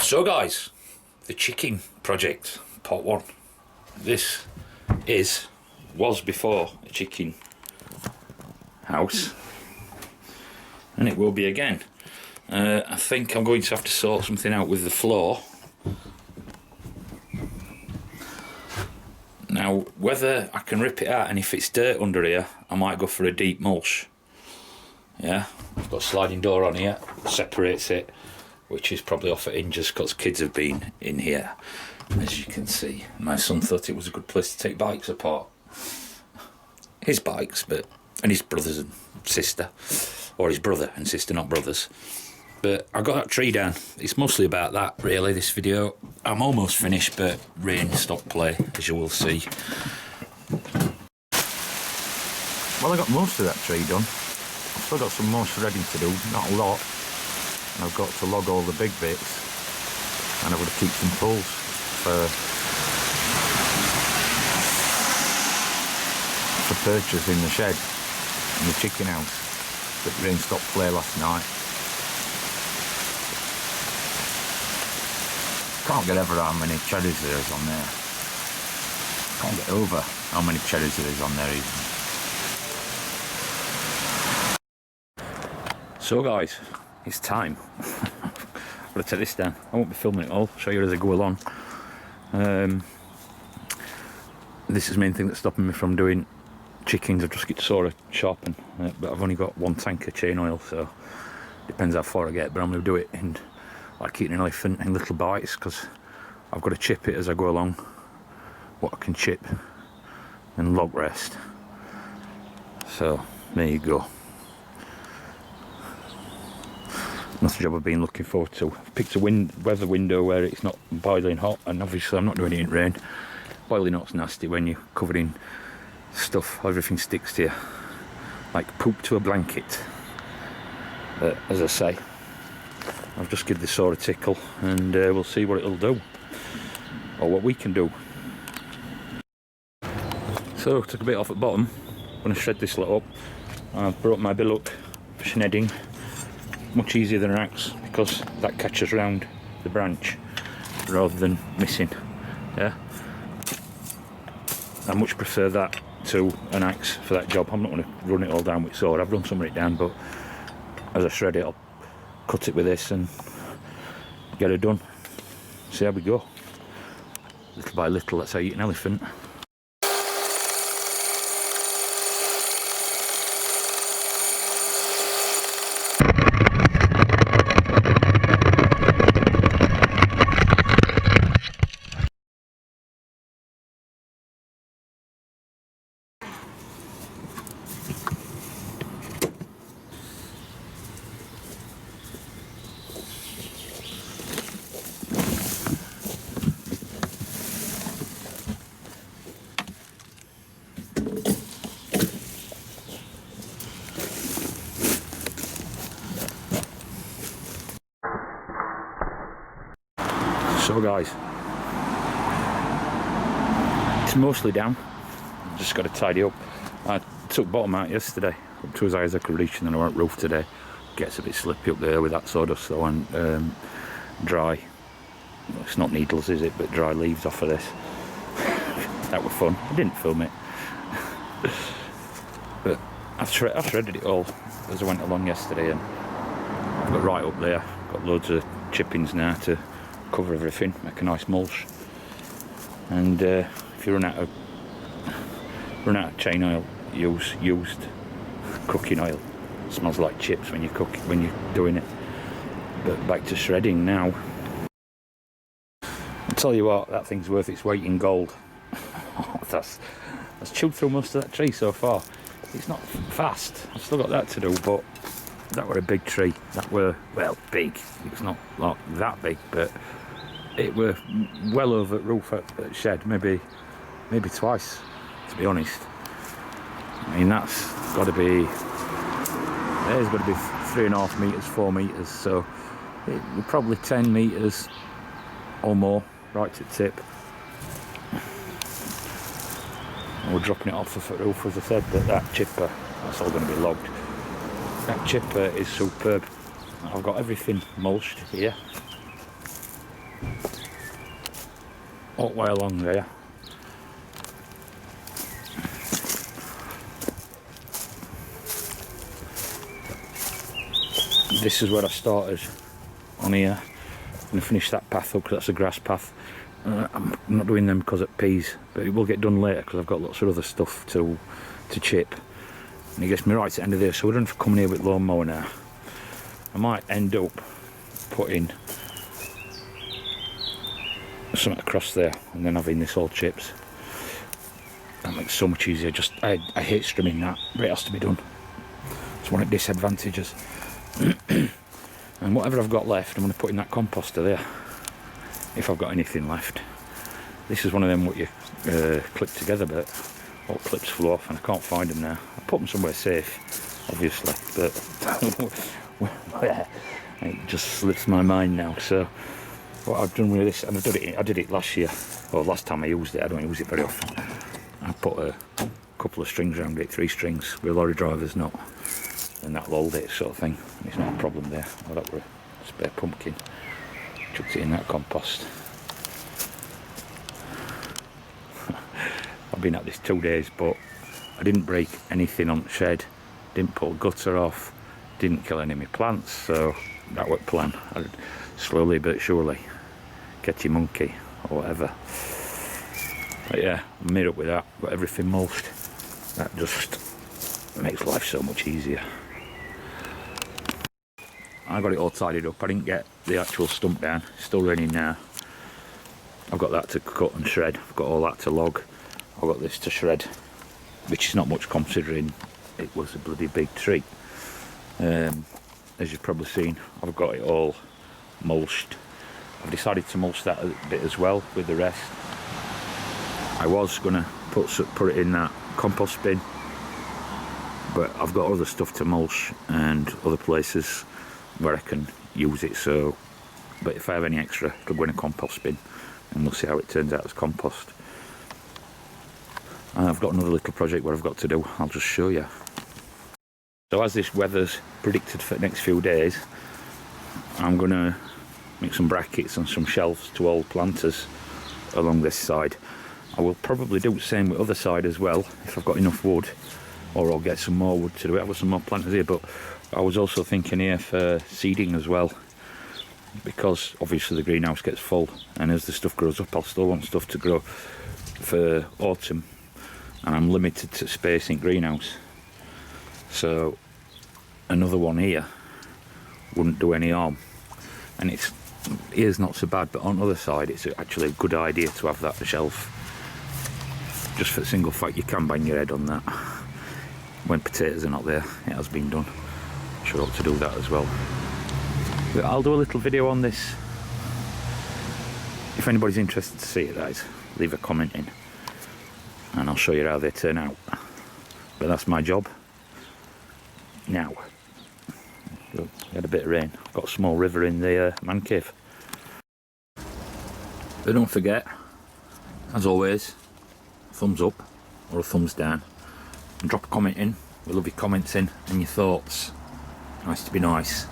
So guys, the chicken project, part one. This was before a chicken house, and it will be again. I think I'm going to have to sort something out with the floor. Now, whether I can rip it out, and if it's dirt under here, I might go for a deep mulch. Yeah, I've got a sliding door on here, separates it, which is probably off at hinges because kids have been in here, as you can see. My son thought it was a good place to take bikes apart. His bikes, and his brothers and sister, or his brother and sister, not brothers. But I got that tree down. It's mostly about that, really, this video. I'm almost finished, but rain stopped play, as you will see. Well, I got most of that tree done. I've still got some more shredding to do, not a lot. And I've got to log all the big bits, and I've got to keep some poles for purchase in the shed, in the chicken house. The rain stopped play last night. Can't get over how many cherries there is on there. Can't get over how many cherries there is on there even. So guys, it's time. I've got to take this down. I won't be filming it all, I'll show you as I go along. This is the main thing that's stopping me from doing chickens. I've just got to sort of sharpen, but I've only got one tank of chain oil, so depends how far I get, but I'm going to do it in like eating an elephant in little bites, because I've got to chip it as I go along, what I can chip and log rest. So there you go. Another job I've been looking forward to. I've picked a weather window where it's not boiling hot, and obviously I'm not doing it in rain. Boiling hot's nasty when you're covered in stuff, everything sticks to you like poop to a blanket. But as I say, I'll just give this saw a tickle, and we'll see what it'll do, or what we can do. So took a bit off at the bottom. I'm going to shred this lot up. I've brought my billock for shredding. Much easier than an axe, because that catches round the branch rather than missing. Yeah, I much prefer that to an axe for that job. I'm not going to run it all down with sword. I've run some of it down, but as I shred it, I'll cut it with this and get it done. See how we go. Little by little, that's how you eat an elephant. So guys, it's mostly down. Just got to tidy up. I took bottom out yesterday up to as high as I could reach, and then I went roof today. Gets a bit slippy up there with that sawdust, so I went dry. Well, it's not needles, is it? But dry leaves off of this. That was fun. I didn't film it, but I shredded it all as I went along yesterday, and I've got right up there. Got loads of chippings now to cover everything, make a nice mulch. And if you run out of chain oil, use used cooking oil. It smells like chips when you're doing it. But back to shredding now. I'll tell you what, that thing's worth its weight in gold. That's chewed through most of that tree so far. It's not fast. I've still got that to do, but that were a big tree. That were, well, big. It's not like that big, but it were well over at roof at shed, maybe twice, to be honest. I mean, that's got to be, there's got to be 3.5 metres, 4 metres, so it was probably 10 metres or more right to tip. And we're dropping it off the foot roof, as I said, but that chipper, that's all going to be logged. That chipper is superb. I've got everything mulched here. all the way along there. This is where I started on here. I'm going to finish that path up because that's a grass path. I'm not doing them because of peas, but it will get done later because I've got lots of other stuff to chip. And it gets me right at the end of this, so we're done for coming here with lawnmower now. I might end up putting something across there and then having this all chips. That makes it so much easier. I hate strimming that, but it has to be done. It's one of the disadvantages. And whatever I've got left, I'm going to put in that composter there, if I've got anything left. This is one of them what you clip together, but all clips flew off and I can't find them now. I put them somewhere safe, obviously, but it just slips my mind now. So what I've done with this, and I did it last year, or last time I used it. I don't use it very often. I put a couple of strings around it, 3 strings with lorry drivers, not. And that'll hold it, sort of thing. It's not a problem there. Oh, that were a spare pumpkin. Chucked it in that compost. I've been at this 2 days, but I didn't break anything on the shed. Didn't pull gutter off. Didn't kill any of my plants. So that was the plan. I'd slowly but surely catch a monkey or whatever. But yeah, I'm made up with that. Got everything mulched. That just makes life so much easier. I got it all tidied up. I didn't get the actual stump down. It's still raining now. I've got that to cut and shred. I've got all that to log. I've got this to shred, which is not much considering it was a bloody big tree. As you've probably seen, I've got it all mulched. I've decided to mulch that a bit as well with the rest. I was going to put it in that compost bin, but I've got other stuff to mulch and other places where I can use it. So, but if I have any extra, it'll go in a compost bin and we'll see how it turns out as compost. And I've got another little project where I've got to do. I'll just show you. So as this weather's predicted for the next few days, I'm going to make some brackets and some shelves to hold planters along this side. I will probably do the same with the other side as well if I've got enough wood, or I'll get some more wood to do it. I've got some more planters here, but I was also thinking here for seeding as well, because obviously the greenhouse gets full, and as the stuff grows up I'll still want stuff to grow for autumn, and I'm limited to space in greenhouse. So another one here wouldn't do any harm, and here's not so bad, but on the other side it's actually a good idea to have that shelf, just for the single fact you can bang your head on that when potatoes are not there. It has been done. Sure ought to do that as well. But I'll do a little video on this. If anybody's interested to see it, guys, leave a comment in and I'll show you how they turn out. But that's my job now. We had a bit of rain. Got a small river in the man cave. But don't forget, as always, thumbs up or a thumbs down, and drop a comment in. We love your comments in and your thoughts. Nice to be nice.